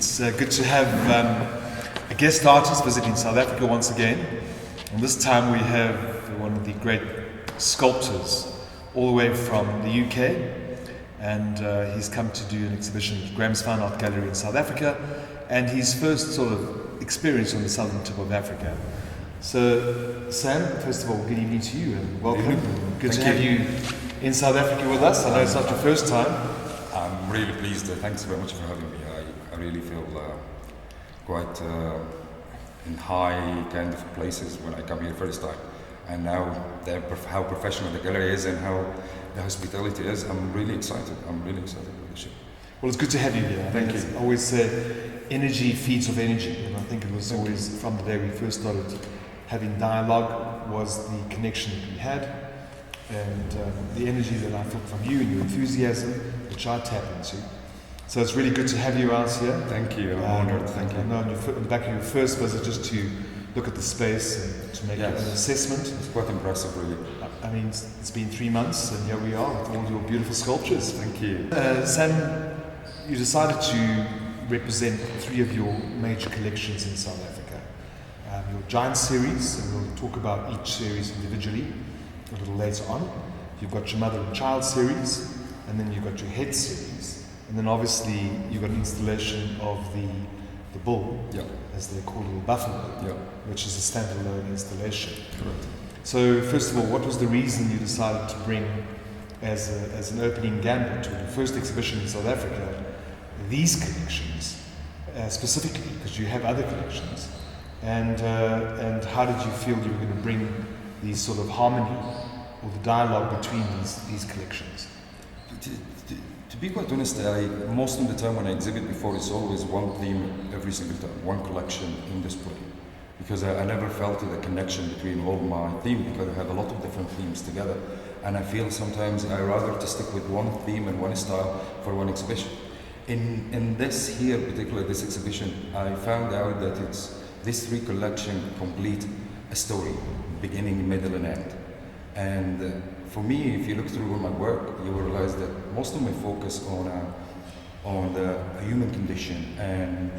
It's good to have a guest artist visiting South Africa once again. And this time we have one of the great sculptors all the way from the UK. And he's come to do an exhibition at Graham's Fine Art Gallery in South Africa. And his first sort of experience on the southern tip of Africa. So, Sam, first of all, good evening to you and welcome. Good to have you in South Africa with us. I know it's not your first time. I'm really pleased. Thanks very much for having me. I really feel quite in high kind of places when I come here first time. And now how professional the gallery is and how the hospitality is, I'm really excited. I'm really excited about the show. Well, it's good to have you here. Thank you. I always say energy feeds off energy. And I think it was always from the day we first started having dialogue was the connection that we had. And the energy that I felt from you and your enthusiasm, which I tap into. So it's really good to have you out here. Thank you, I'm honored, thank you. I know on the back of your first visit, just to look at the space and to make an assessment. It's quite impressive, really. I mean, it's been 3 months and here we are with all your beautiful sculptures. Thank you. Sam, you decided to represent 3 of your major collections in South Africa. Your Giant series, and we'll talk about each series individually a little later on. You've got your Mother and Child series, and then you've got your Head series. And then obviously you've got an installation of the bull, as they call it, the buffalo, which is a standalone installation. Correct. So first of all, what was the reason you decided to bring as an opening gambit to your first exhibition in South Africa these collections specifically, because you have other collections, and how did you feel you were going to bring these sort of harmony or the dialogue between these collections? To be quite honest, most of the time when I exhibit before, it's always one theme every single time, one collection in display. Because I never felt the connection between all my themes, because I have a lot of different themes together. And I feel sometimes I rather to stick with one theme and one style for one exhibition. In this here, particularly this exhibition, I found out that this 3 collection complete a story, beginning, middle and end. And for me, if you look through my work, you will realize that most of my focus on the human condition and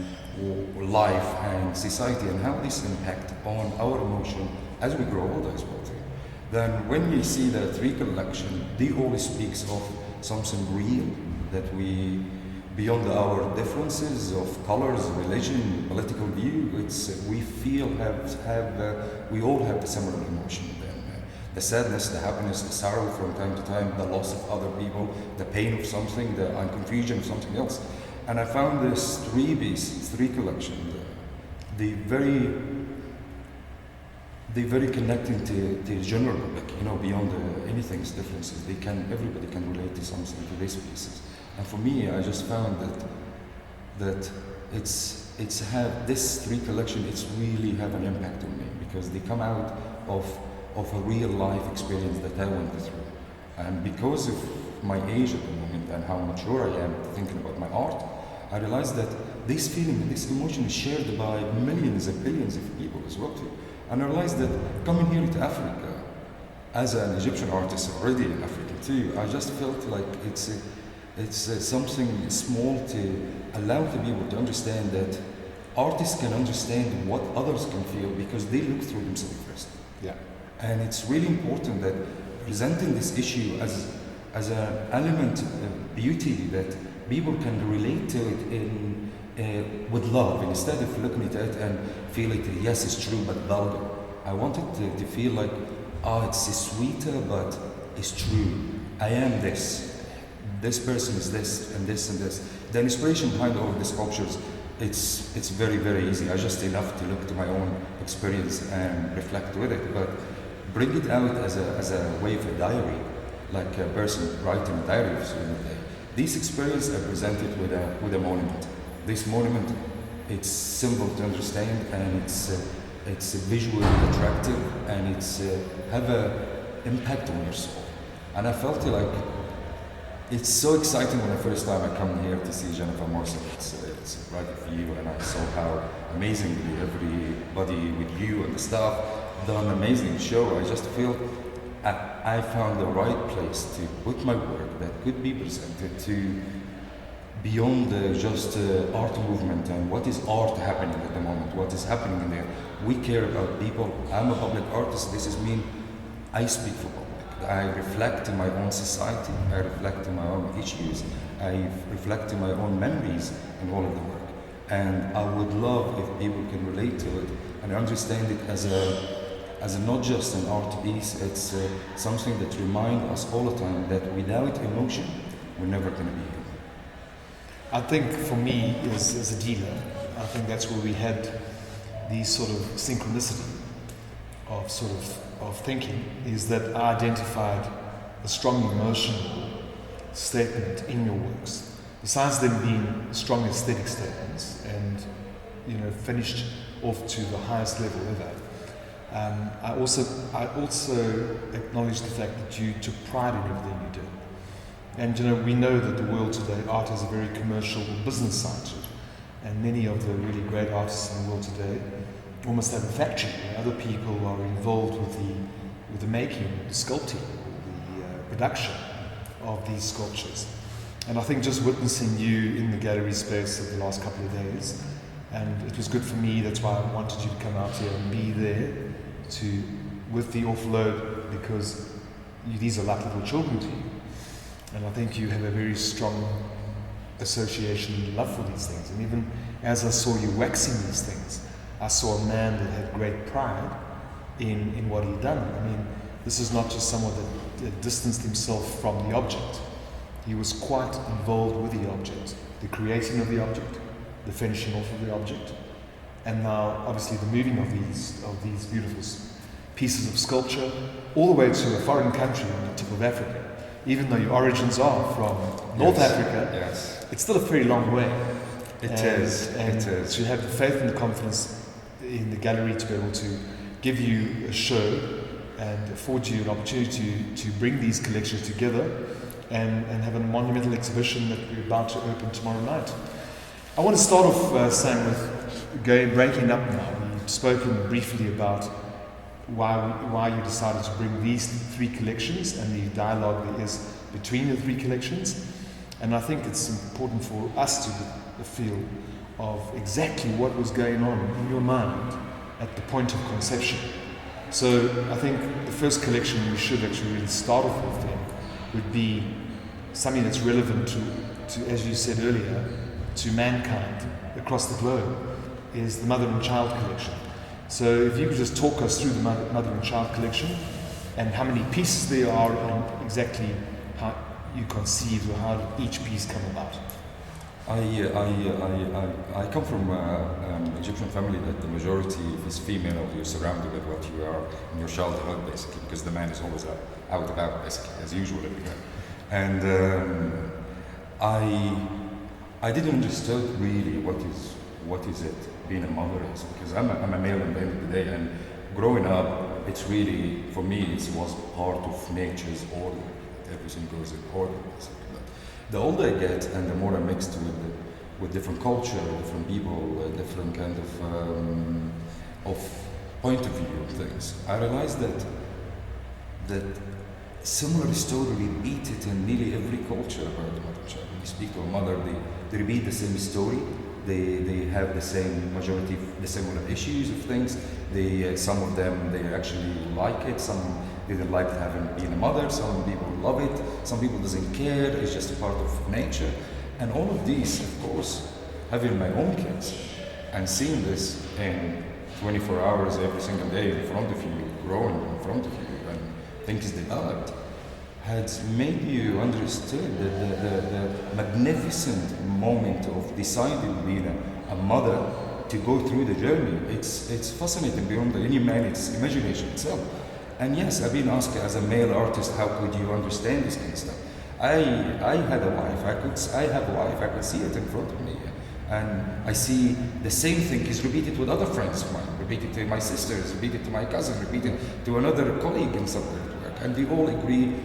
life and society and how this impact on our emotion as we grow older as well. Then when you see the 3 collection, they all speaks of something real that we, beyond our differences of colors, religion, political view, we feel we all have the similar emotion. The sadness, the happiness, the sorrow from time to time, the loss of other people, the pain of something, the confusion of something else. And I found this 3 collection, they very connecting to the general public, beyond anything's differences. Everybody can relate to something to these pieces. And for me, I just found that this 3 collection, it's really have an impact on me, because they come out of a real life experience that I went through. And because of my age at the moment and how mature I am thinking about my art, I realized that this feeling and this emotion is shared by millions and billions of people as well too. And I realized that coming here to Africa, as an Egyptian artist already in Africa too, I just felt like it's something small to allow the people to understand that artists can understand what others can feel because they look through themselves first. Yeah. And it's really important that presenting this issue as an element of beauty that people can relate to it with love, instead of looking at it and feel it, yes, it's true, but vulgar. I wanted to feel like, it's sweeter, but it's true. I am this. This person is this, and this, and this. The inspiration behind all of the sculptures, it's very, very easy. I just enough to look to my own experience and reflect with it. But bring it out as a way of a diary, like a person writing a diary of the day. These experiences are presented with a monument. This monument, it's simple to understand, and it's visually attractive, and it's have an impact on your soul. And I felt like it's so exciting when the first time I come here to see Jennifer Morrison. It's right for you, and I saw how amazingly everybody with you and the staff done an amazing show. I just feel I found the right place to put my work that could be presented to beyond just art movement and what is art happening at the moment, what is happening in there. We care about people. I'm a public artist. This is mean I speak for public. I reflect in my own society. I reflect in my own issues. I reflect in my own memories in all of the work. And I would love if people can relate to it and understand it as a not just an art piece. It's something that reminds us all the time that without emotion, we're never going to be here. I think for me, as a dealer, I think that's where we had these sort of synchronicity of thinking, is that I identified a strong emotional statement in your works, besides them being strong aesthetic statements and finished off to the highest level ever. I also acknowledge the fact that you took pride in everything you did. And we know that the world today, art has a very commercial business side to it. And many of the really great artists in the world today almost have a factory where other people are involved with the making, the sculpting, the production of these sculptures. And I think just witnessing you in the gallery space of the last couple of days, and it was good for me, that's why I wanted you to come out here and be there with the offload, because these are like little children to you. And I think you have a very strong association and love for these things. And even as I saw you waxing these things, I saw a man that had great pride in what he'd done. I mean, this is not just someone that distanced himself from the object. He was quite involved with the object, the creating of the object, the finishing off of the object, and now obviously the moving of these beautiful pieces of sculpture all the way to a foreign country on the tip of Africa. Even though your origins are from North Africa, it's still a very long way. It is. To have the faith and the confidence in the gallery to be able to give you a show and afford you an opportunity to bring these collections together and have a monumental exhibition that we're about to open tomorrow night. I want to start off, Sam, with breaking up now. We've spoken briefly about why you decided to bring these three collections and the dialogue there is between the three collections. And I think it's important for us to get the feel of exactly what was going on in your mind at the point of conception. So I think the first collection we should actually really start off with then would be something that's relevant to, as you said earlier, to mankind across the globe, is the Mother and Child collection. So if you could just talk us through the Mother and Child collection and how many pieces there are and exactly how you conceived or how did each piece come about. I come from an Egyptian family that the majority is female. You're surrounded with what you are in your childhood, basically, because the man is always out about, basically, as usual everywhere. And I didn't understand really what is it being a mother is, because I'm a male at the end of the day, and growing up, it's really, for me, it was part of nature's order. Everything goes in order, basically. The older I get and the more I mixed with different culture, different people, different kind of point of view of things, I realized that similar story repeated in nearly every culture about the mother and child. When you speak to a mother, they repeat the same story. They have the same majority, the similar issues of things. Some of them, they actually like it. Some didn't like having being a mother. Some people love it. Some people doesn't care. It's just a part of nature. And all of these, of course, having my own kids and seeing this in 24 hours every single day in front of you, growing in front of you, and things developed, has made you understand the magnificent moment of deciding being a mother to go through the journey. It's fascinating beyond any man's imagination itself. And yes, I've been asked as a male artist, how could you understand this kind of stuff? I had a wife, I have a wife, I could see it in front of me. And I see the same thing is repeated with other friends of mine, repeated to my sisters, repeated to my cousin, repeated to another colleague in somewhere at work. And they all agree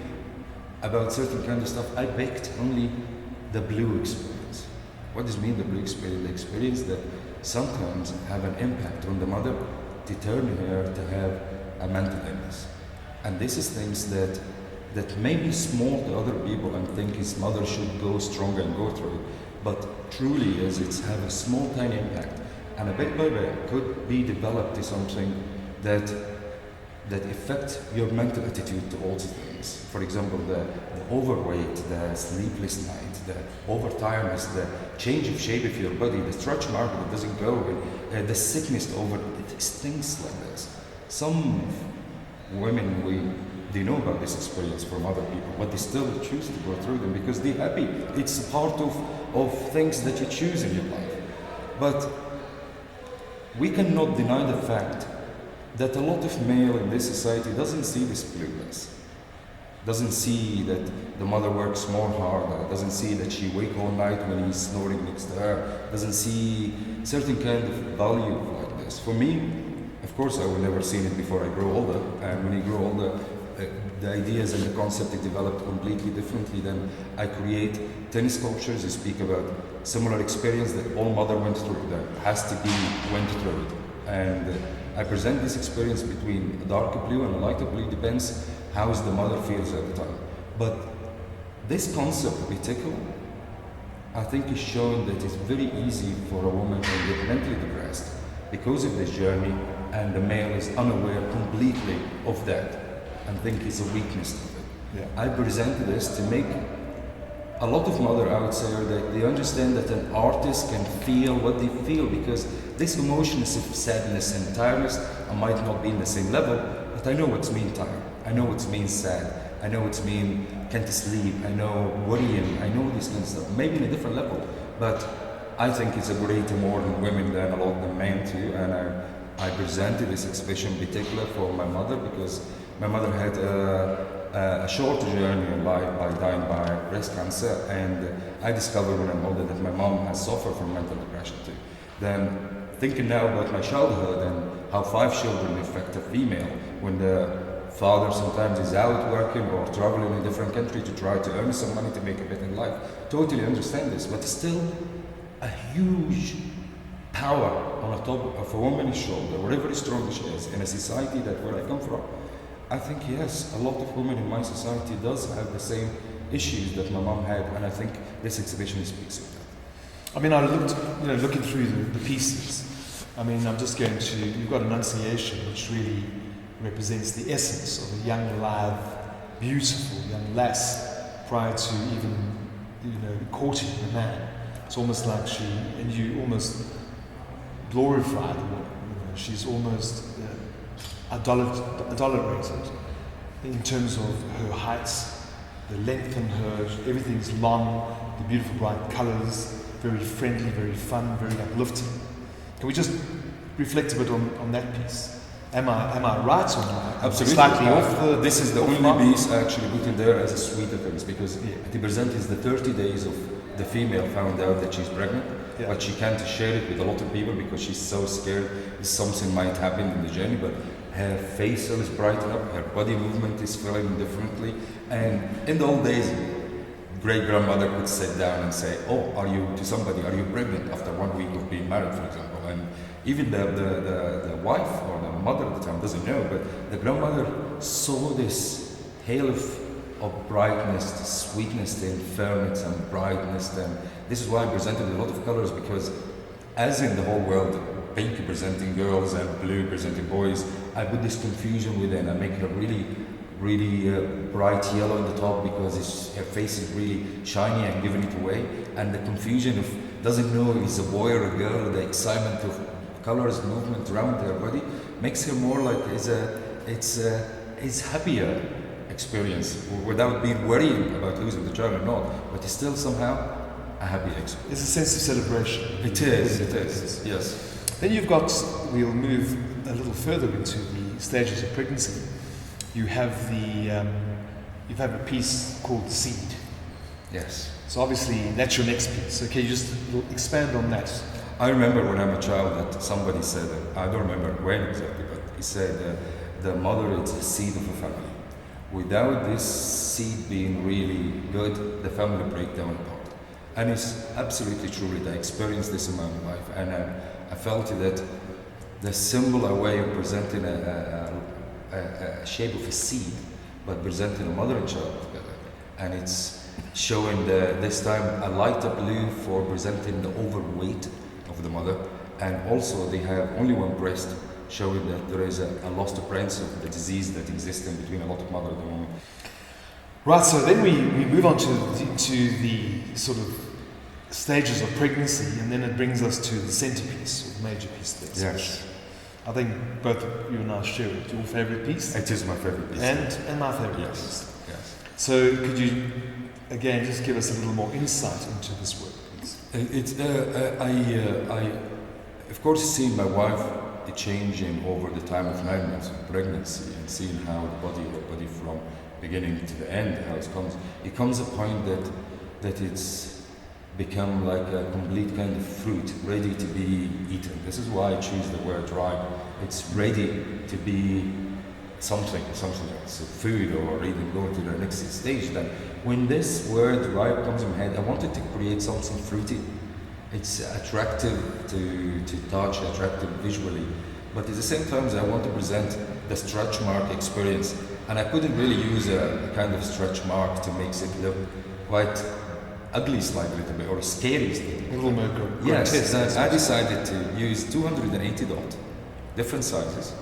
about certain kind of stuff. I picked only the blue experience. What does mean the blue experience? The experience that sometimes have an impact on the mother to turn her to have a mental illness. And this is things that may be small to other people and think his mother should go stronger and go through it. but truly is it's have a small tiny impact, and a bit by bit could be developed to something that affects your mental attitude towards things. For example, the overweight, the sleepless night, the overtiredness, the change of shape of your body, the stretch mark that doesn't go, the sickness over it's things like this. Some women they know about this experience from other people, but they still choose to go through them because they're happy. It's a part of things that you choose in your life. But we cannot deny the fact that a lot of male in this society doesn't see this blueness, doesn't see that the mother works more harder, doesn't see that she wake all night when he's snoring next to her, doesn't see certain kind of value like this. For me, of course, I would never seen it before I grow older, and when you grow older, the ideas and the concept is developed completely differently. Then I create 10 sculptures that speak about similar experience that all mother went through, that has to be went through it. And I present this experience between a darker blue and a lighter blue, depends how the mother feels at the time. But this concept we tackle, I think is showing that it's very easy for a woman to get mentally depressed because of this journey, and the male is unaware completely of that and think it's a weakness of it. Yeah. I presented this to make a lot of mother out there that they understand that an artist can feel what they feel, because this emotions of sadness and tiredness, I might not be in the same level, but I know what's mean tired. I know what's mean sad. I know what's mean can't sleep. I know worrying. I know this kind of stuff. Maybe in a different level, but I think it's a greater more in women than a lot of men too. And I presented this exhibition in particular for my mother, because my mother had a short journey in life by dying by breast cancer, and I discovered when I'm older that my mom has suffered from mental depression too. Then thinking now about my childhood and how 5 children affect a female when the father sometimes is out working or traveling in a different country to try to earn some money to make a bit in life. Totally understand this, but still a huge power on the top of a woman's shoulder, whatever strong she is, in a society that where I come from. I think yes, a lot of women in my society does have the same issues that my mom had, and I think this exhibition speaks of that. I mean, I looked, looking through the pieces. I mean, I'm just going to. You've got Annunciation, which really represents the essence of a young, alive, beautiful young lass prior to even, courting the man. It's almost like you almost glorify the woman. She's almost idolatrated in terms of her heights, the length in her, everything's long, the beautiful bright colors, very friendly, very fun, very uplifting. Can we just reflect a bit on that piece? Am I right or am I Absolutely. slightly off the... This is the only piece I actually put in there as a sweeter things, because it represents the 30 days of the female found out that she's pregnant, but she can't share it with a lot of people because she's so scared something might happen in the journey. But her face is brightened up, her body movement is feeling differently, and in the old days, great grandmother could sit down and say, "Oh, are you pregnant?" after 1 week of being married, for example, and even the wife or the mother at the time doesn't know, but the grandmother saw this halo of brightness, the sweetness, the firmness and brightness. And this is why I presented a lot of colors, because as in the whole world, pink representing girls and blue representing boys, I put this confusion within. I make her really bright yellow in the top because her face is really shiny and giving it away, and the confusion of doesn't know if it's a boy or a girl, the excitement of colors movement around her body makes her more like it's happier experience without being worrying about losing the child or not, but it's still somehow a happy experience. There's a sense of celebration. It is, yes. Then we'll move a little further into the stages of pregnancy. You have a piece called Seed. Yes. So obviously that's your next piece. So can you just expand on that? I remember when I'm a child that somebody said, I don't remember when exactly, but he said the mother is the seed of a family. Without this seed being really good, the family break down apart. And it's absolutely true that I experienced this in my own life, and I felt that the symbol, a way of presenting a shape of a seed, but presenting a mother and child together. And it's showing this time a lighter blue for presenting the overweight of the mother, and also they have only one breast, showing that there is a lost appearance of the disease that exists in between a lot of mother and woman. Right, so then we move on to the sort of stages of pregnancy, and then it brings us to the centerpiece, or major piece there. Yes. I think both you and I share it. Your favorite piece? It is my favorite piece. And my favorite Yes. piece. Yes. So could you, again, just give us a little more insight into this work, please? I of course, seeing my wife changing over the time of 9 months of pregnancy, and seeing how the body from beginning to the end, how it comes a point that it's become like a complete kind of fruit, ready to be eaten. This is why I choose the word ripe. It's ready to be something else, food, or even go to the next stage. Then when this word ripe comes in my head, I wanted to create something fruity. It's attractive to touch, attractive visually, but at the same time I want to present the stretch mark experience, and I couldn't really use a kind of stretch mark to make it look quite ugly slightly a little bit, or scary A little more Yes, grotesque. I decided to use 280 dots, different sizes,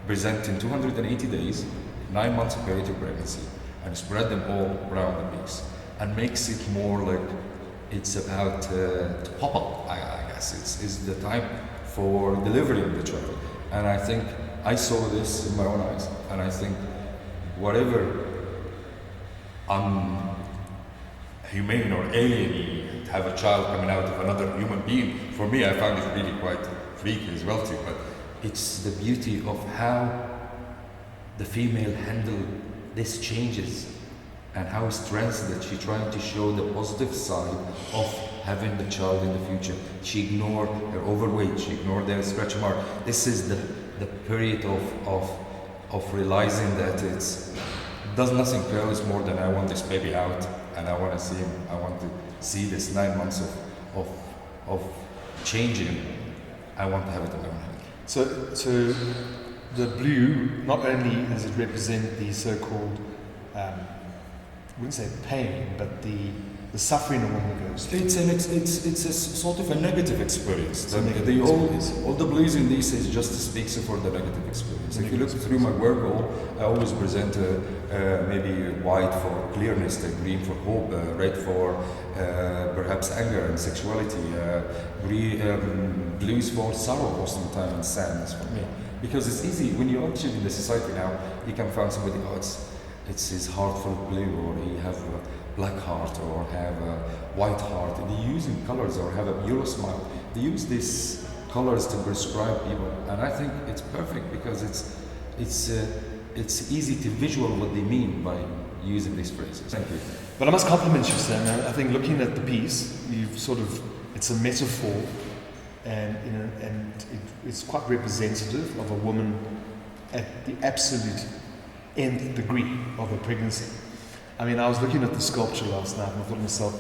present in 280 days, 9 months period of pregnancy, and spread them all around the piece, and makes it more like it's about to pop up. I guess it's the time for delivering the child, and I think I saw this in my own eyes, and I think whatever humane or alien to have a child coming out of another human being, for me I found it really quite freaky as well too, but it's the beauty of how the female handle these changes, and how strengths that she's trying to show the positive side of having the child in the future. She ignored her overweight, she ignored their stretch mark. This is the period of realizing that it's does nothing careless more than I want this baby out, and I want to see him. I want to see this 9 months of changing. I want to have it in my own hand. So the blue, not only does it represent the so-called, I wouldn't say pain, but the suffering a woman goes through. It's a sort of a negative experience. All the blues in this is just speaks for the negative experience. If you look through my work, I always present maybe white for clearness, the green for hope, red for perhaps anger and sexuality, blues for sorrow most of the time, and sadness for me. Because it's easy when you're active in the society now, you can find somebody, it's his heart full of blue, or he have a black heart, or have a white heart. They use colors, or have a mural smile. They use these colors to prescribe people, and I think it's perfect because it's easy to visual what they mean by using these phrases. Thank you. But I must compliment you, Sam. I think looking at the piece, it's a metaphor, and it's quite representative of a woman at the absolute nth degree of her pregnancy. I mean, I was looking at the sculpture last night, and I thought to myself,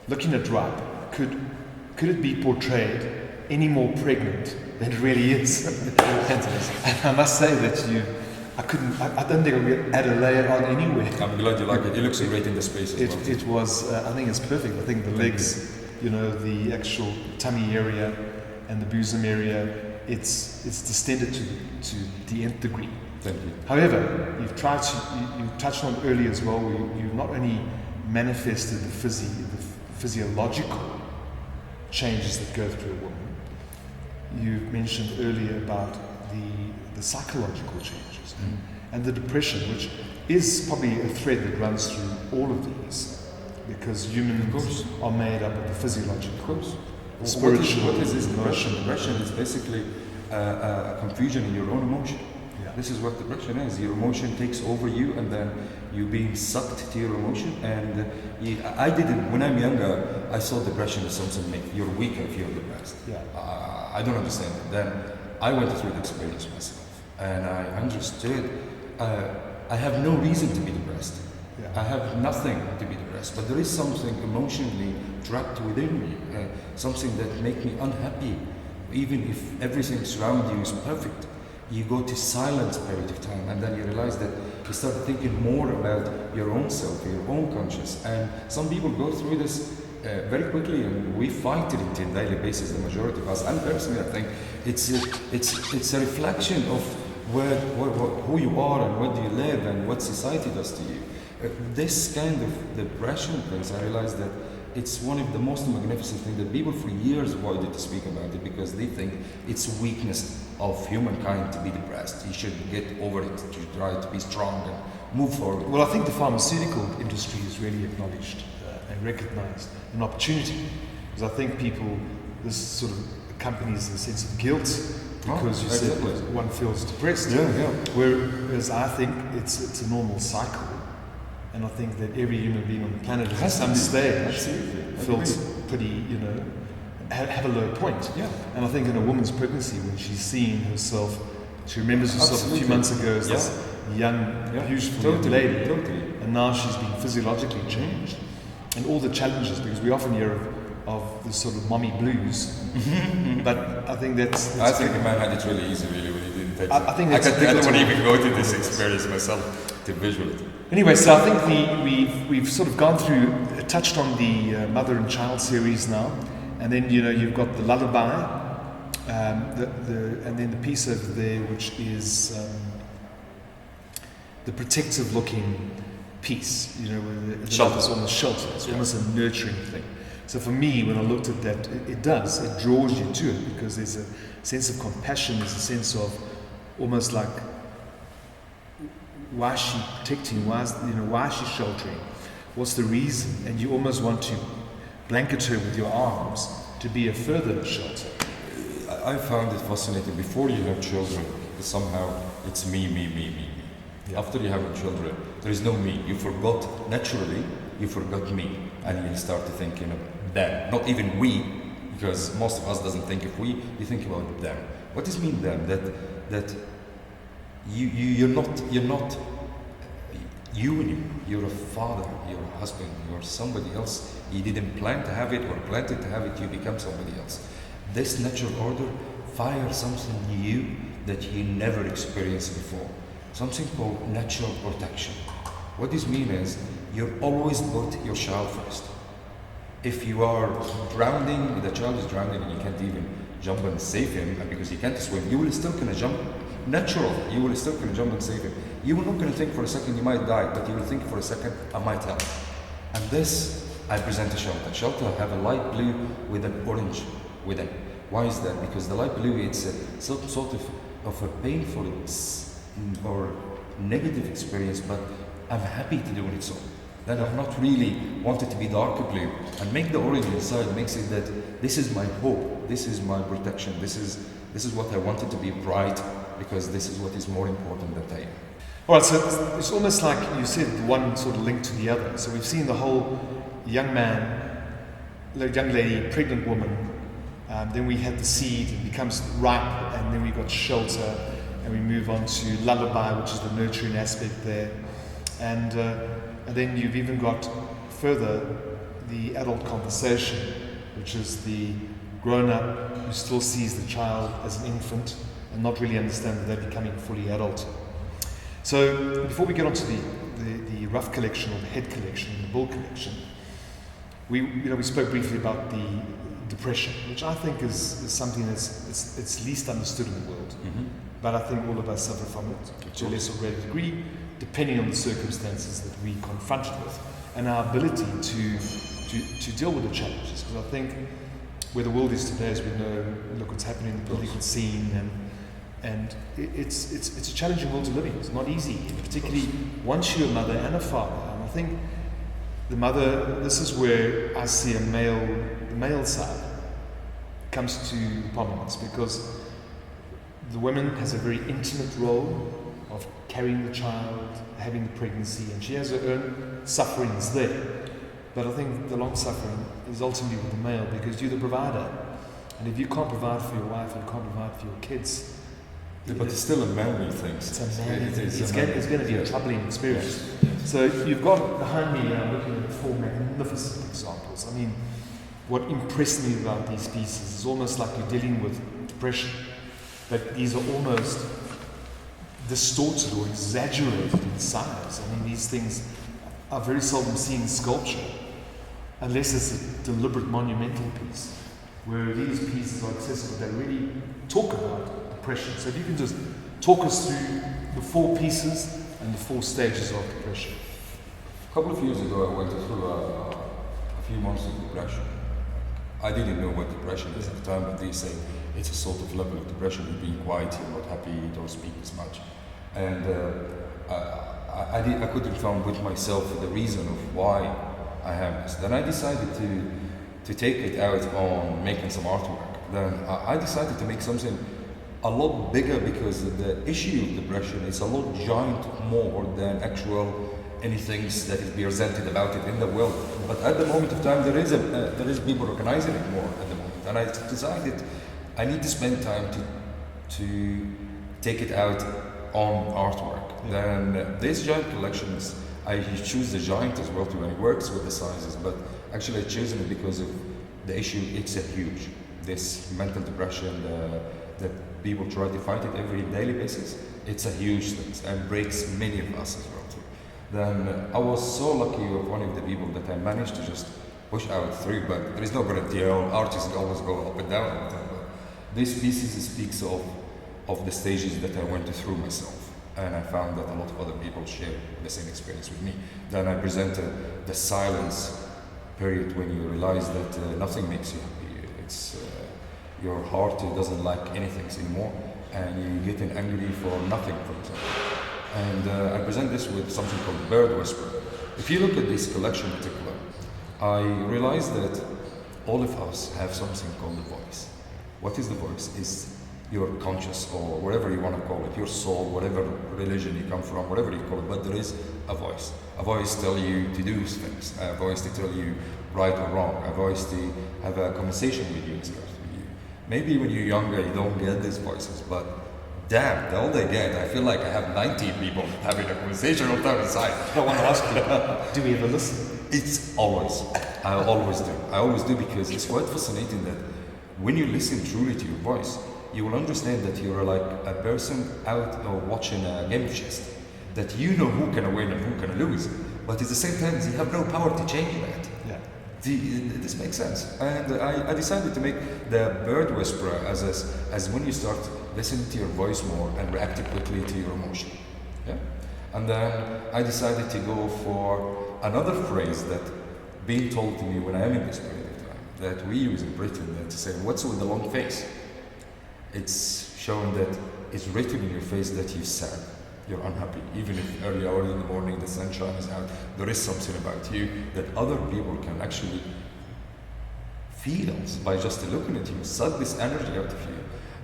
looking at Ripe, could it be portrayed any more pregnant than it really is? And I must say that I don't think I could add a layer on anywhere. I'm glad you like it. It looks great in the space as well. It was, I think it's perfect. I think the legs, the actual tummy area and the bosom area, it's distended to the nth degree. Thank you. However, you touched on earlier as well, you've not only manifested the physiological changes that go through a woman, you mentioned earlier about the psychological changes and the depression, which is probably a thread that runs through all of these, because humans are made up of the physiological, spiritual. What is this depression? Depression is basically a confusion in your own emotion. This is what depression is. Your emotion takes over you, and then you're being sucked to your emotion. And I did it when I'm younger. I saw depression as something like you're weak if you're depressed. I don't understand it. Then I went through the experience myself, and I understood. I have no reason to be depressed. I have nothing to be depressed, but there is something emotionally trapped within me, something that makes me unhappy, even if everything surrounding you is perfect. You go to silence period of time, and then you realize that to start thinking more about your own self, your own conscious. And some people go through this very quickly, and we fight it on a daily basis, the majority of us. And personally, I think it's a reflection of who you are and where do you live and what society does to you. This kind of depression things, I realized that it's one of the most magnificent things that people for years avoided to speak about it, because they think it's a weakness of humankind to be depressed. You should get over it, to try to be strong and move forward. Well, I think the pharmaceutical industry has really acknowledged and recognized an opportunity, because I think people, this sort of accompanies the sense of guilt, because you said that one feels depressed. Whereas I think it's a normal cycle. And I think that every human being on the planet at some stage feels pretty, have a low point. Yeah. And I think in a woman's pregnancy, when she's seeing herself, she remembers herself a few months ago as this young, beautiful young lady. And now she's been physiologically changed. And all the challenges, because we often hear of the sort of mommy blues. But I think that's I think the man had it really easy, really, when he didn't take it. I think that's I don't want to even go to this experience myself to visualize it. Anyway, so I think we've sort of gone through, touched on the mother and child series now, and then you've got the lullaby, and then the piece over there which is the protective looking piece, where the Shelter. is almost shelter. It's almost a nurturing thing. So for me, when I looked at that, it draws you to it, because there's a sense of compassion, there's a sense of almost like, why is she protecting? Why is she sheltering? What's the reason? And you almost want to blanket her with your arms to be a further shelter. I found it fascinating. Before you have children, somehow it's me. Yeah. After you have children, there is no me. You forgot me, and you start to think of them. Not even we, because most of us doesn't think of we. You think about them. What does mean them? That you're not you. You're a father, you're a husband, you're somebody else. You didn't plan to have it or planned to have it, you become somebody else. This natural order fires something new that you never experienced before. Something called natural protection. What this means is you always put your child first. If you are drowning, the child is drowning and you can't even jump and save him, and because he can't swim, you will still gonna jump. Natural, you will still gonna jump and save him. You are not gonna think for a second you might die, but you will think for a second, I might help. And this, I present a shelter. Shelter have a light blue with an orange within. Why is that? Because the light blue, it's a sort of a painful or negative experience, but I'm happy to do it so. Then I've not really wanted to be darker blue, and make the orange inside makes it that this is my hope, this is my protection, this is what I wanted to be bright, because this is what is more important than I am. All right, so it's almost like you said, one sort of linked to the other. So we've seen the whole young man, young lady, pregnant woman. Then we had the seed, it becomes ripe, and then we got shelter, and we move on to lullaby, which is the nurturing aspect there. And then you've even got further the adult conversation, which is the grown-up who still sees the child as an infant and not really understand that they're becoming fully adult. So before we get on to the rough collection or the head collection, the bull collection, we spoke briefly about the depression, which I think is something it's least understood in the world. But I think all of us suffer from it to a less or greater degree, depending on the circumstances that we confronted with and our ability to deal with the challenges. Because I think where the world is today, as we know, look what's happening in the political scene, and it's a challenging world to live in. It's not easy, particularly once you're a mother and a father. And I think the mother, this is where I see the male side comes to prominence, because the woman has a very intimate role of carrying the child, having the pregnancy, and she has her own sufferings there. But I think the long suffering is ultimately with the male, because you're the provider. And if you can't provide for your wife, you can't provide for your kids. Yeah, but it's still a manly thing. It's going to be a troubling experience. Yes. So you've got behind me, I'm looking at 4 magnificent examples. I mean, what impressed me about these pieces is almost like you're dealing with depression, but these are almost distorted or exaggerated in size. I mean, these things are very seldom seen in sculpture, unless it's a deliberate monumental piece, where these pieces are accessible that really talk about depression. So if you can just talk us through the 4 pieces and the 4 stages of depression. A couple of years ago, I went through a few months of depression. I didn't know what depression is at the time, but they say it's a sort of level of depression. You're being quiet, you're not happy, you don't speak as much. And I couldn't find with myself the reason of why I have this. Then I decided to take it out on making some artwork. Then I decided to make something a lot bigger, because the issue of depression is a lot giant more than actual anything that is presented about it in the world. But at the moment of time, there is people recognizing it more at the moment. And I decided I need to spend time to take it out on artwork. Then these giant collections, I choose the giant as well too, and it works with the sizes. But actually, I chosen it because of the issue. It's a huge. This mental depression that people try to fight it every daily basis. It's a huge thing and breaks many of us as well too. Then I was so lucky of one of the people that I managed to just push out through. But there is no guarantee. Artists always go up and down. But this piece speaks of the stages that I went through myself. And I found that a lot of other people share the same experience with me. Then I presented the silence period when you realize that nothing makes you happy. It's your heart doesn't like anything anymore, and you're getting angry for nothing, for example. And I present this with something called Bird Whisperer. If you look at this collection in particular, I realized that all of us have something called the voice. What is the voice? Is your conscious, or whatever you want to call it, your soul, whatever religion you come from, whatever you call it, but there is a voice. A voice tell you to do things, a voice to tell you right or wrong, a voice to have a conversation with you, discuss with you. Maybe when you're younger you don't get these voices, but damn, the older I get, I feel like I have 90 people having a conversation all the time inside. I want to ask you, do we ever listen? It's always, I always do. I always do, because it's quite fascinating that when you listen truly to your voice, you will understand that you're like a person out watching a game of chess, that you know who can win and who can lose, but at the same time you have no power to change that. Yeah. This makes sense. And I decided to make the Bird Whisperer as when you start listening to your voice more and reacting quickly to your emotion. Yeah. And then I decided to go for another phrase that being told to me when I am in this period of time, that we use in Britain, that to say, what's with the long face? It's showing that it's written in your face that you're sad, you're unhappy. Even if early hours in the morning the sunshine is out, there is something about you that other people can actually feel by just looking at you, suck this energy out of you.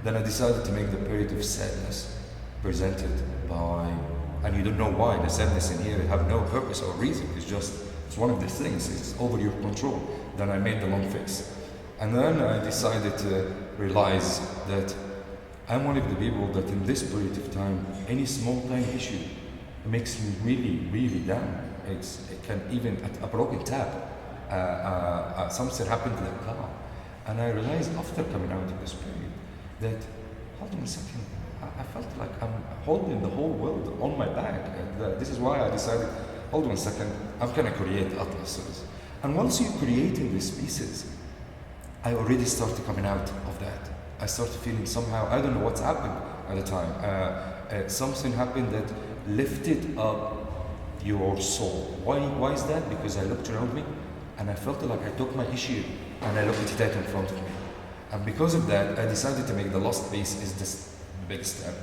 Then I decided to make the period of sadness presented by, and you don't know why, the sadness in here have no purpose or reason, it's one of these things, it's over your control. Then I made the long face. And then I decided to realize that I'm one of the people that in this period of time, any small tiny issue makes me really, really down. It can even, a broken tap, something happened to the car. And I realized after coming out of this period that, hold on a second, I felt like I'm holding the whole world on my back. And this is why I decided, hold on a second, I'm gonna create atlases. And once you're creating these pieces, I already started coming out of that. I started feeling somehow, I don't know what's happened at the time. Something happened that lifted up your soul. Why is that? Because I looked around me and I felt like I took my issue and I looked at it in front of me. And because of that, I decided to make the last piece is this big step.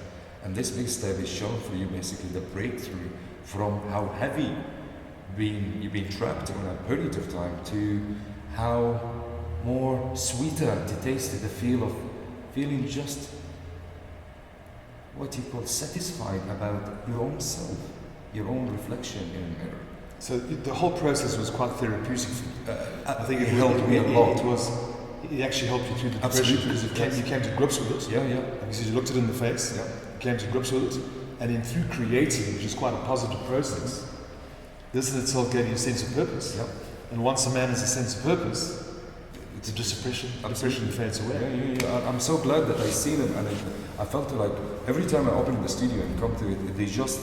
And this big step is shown for you basically the breakthrough from how heavy you've been trapped in a period of time to how more sweeter to taste the feel of feeling just what you call satisfied about your own self, your own reflection in a mirror. So the whole process was quite therapeutic. I think it helped me a lot. It actually helped you through the depression because you came to grips with it. Yeah. Because you looked it in the face, you came to grips with it, and then through creating, which is quite a positive process, this in itself gave you a sense of purpose. Yeah. And once a man has a sense of purpose, The depression fades away. I'm so glad that I see them, and I felt like every time I open the studio and come to it, they just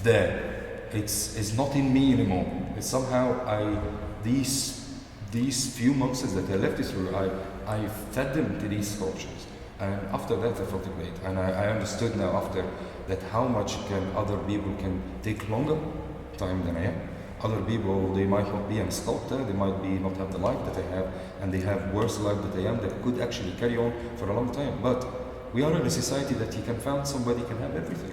there. It's not in me anymore. It's somehow these few months that I left it through, I fed them to these sculptures, and after that I felt great, and I understood now after that how much other people can take longer time than I am. Other people, they might not be a sculptor, they might not have the life that I have, and they have worse life that I am, that could actually carry on for a long time. But we are in a society that you can find somebody can have everything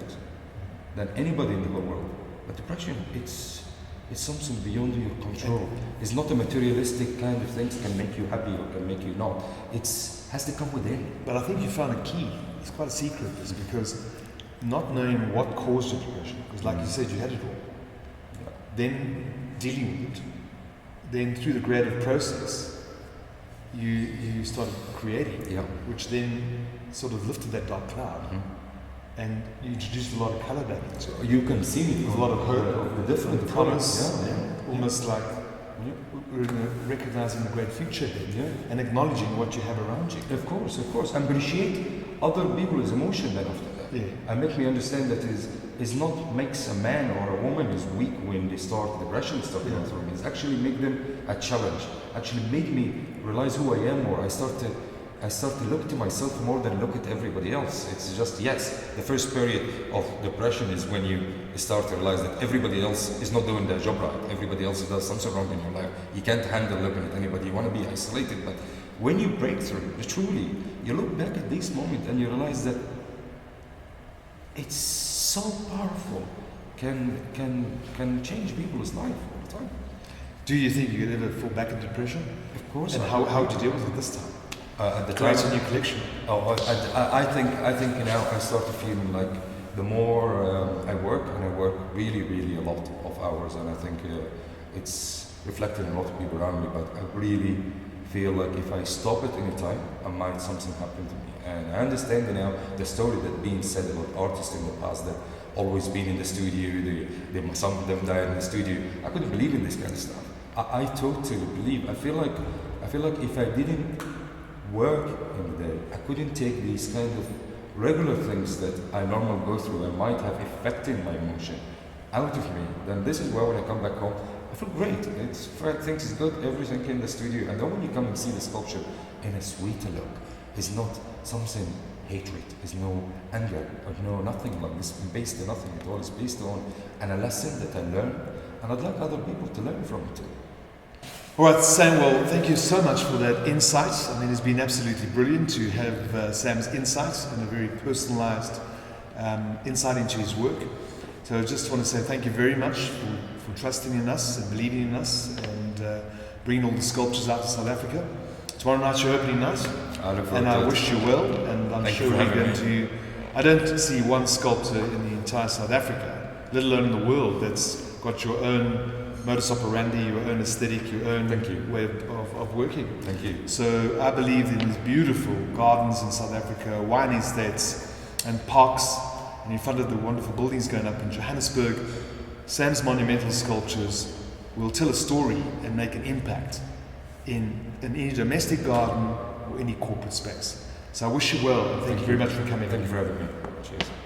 than anybody in the whole world. But depression, it's something beyond your control. It's not a materialistic kind of things can make you happy or can make you not. Has to come within. But I think you found a key. It's quite a secret, is because not knowing what caused your depression, because like you said, you had it all. Then dealing with it, then through the creative process, you started creating, which then sort of lifted that dark cloud, and you introduced a lot of color back into it. You can see it with a lot of hope, the different promise, almost like recognizing the great future here, and acknowledging what you have around you. Of course. Appreciate other people's emotion then after that. And make me understand that is not makes a man or a woman is weak when they start depression stuff going through. It's actually make them a challenge. Actually made me realize who I am, or I start to look to myself more than look at everybody else. It's just, the first period of depression is when you start to realize that everybody else is not doing their job right. Everybody else does something wrong in your life. You can't handle looking at anybody. You want to be isolated. But when you break through, truly, you look back at this moment and you realize that it's so powerful, can change people's life all the time. Do you think you could ever fall back into depression? Of course. And how would you deal with it this time? At the Create time, a new collection. I think now I start to feel like the more I work, and I work really, really a lot of hours, and I think it's reflected in a lot of people around me. But I really feel like if I stop it any time, something happen to me. And I understand now the story that being said about artists in the past that always been in the studio, some of them died in the studio. I couldn't believe in this kind of stuff. I totally believe. I feel like if I didn't work in the day, I couldn't take these kind of regular things that I normally go through and might have affected my emotion out of me. Then this is where when I come back home, I feel great. Things is good, everything in the studio. And then when you come and see the sculpture in a sweeter look, it's not something hatred, it's no anger, or no nothing like this, based on nothing. It all is based on a lesson that I learned, and I'd like other people to learn from it too. All right, Sam, well, thank you so much for that insight. I mean, it's been absolutely brilliant to have Sam's insights and a very personalized insight into his work. So I just want to say thank you very much for trusting in us and believing in us, and bringing all the sculptures out to South Africa. Tomorrow night's your opening night, and I wish you well, and I'm sure we're going to... I don't see one sculptor in the entire South Africa, let alone in the world, that's got your own modus operandi, your own aesthetic, your own way of working. Thank you. So I believe in these beautiful gardens in South Africa, wine estates and parks, and in front of the wonderful buildings going up in Johannesburg, Sam's monumental sculptures will tell a story and make an impact in any domestic garden or any corporate space. So I wish you well, and thank you very much for coming. Thank you for having me. Cheers.